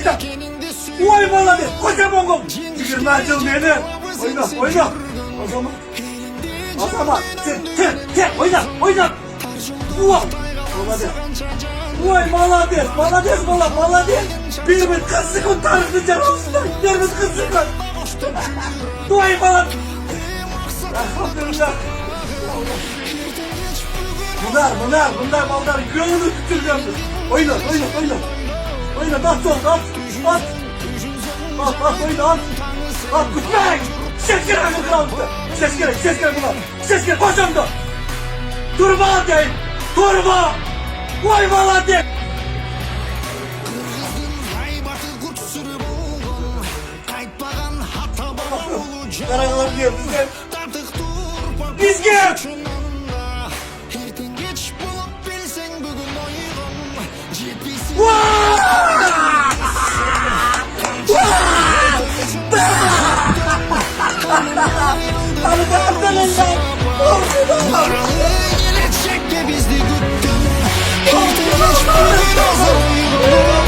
Oyna. Vay bana de. Kocaman gol. Tükürme acıl beni. Oyna. O zaman. Sen. Oyna. Vay. Vay Malades. Birimiz kızı kurtardı canımızdan. Birimiz kızı kurtardı. Vay Malades. Elhamdülillah. Bunlar mallar gönlünü tutuyor. Oyna. At, oyna. At, kutlayın. Ses gerek buna. Ses gerek, koşam da. Durma deyim. Vay bana deyim. Karayalar diyor bize. Bizge. Gelecek de bizde güttün. Erken geç bulur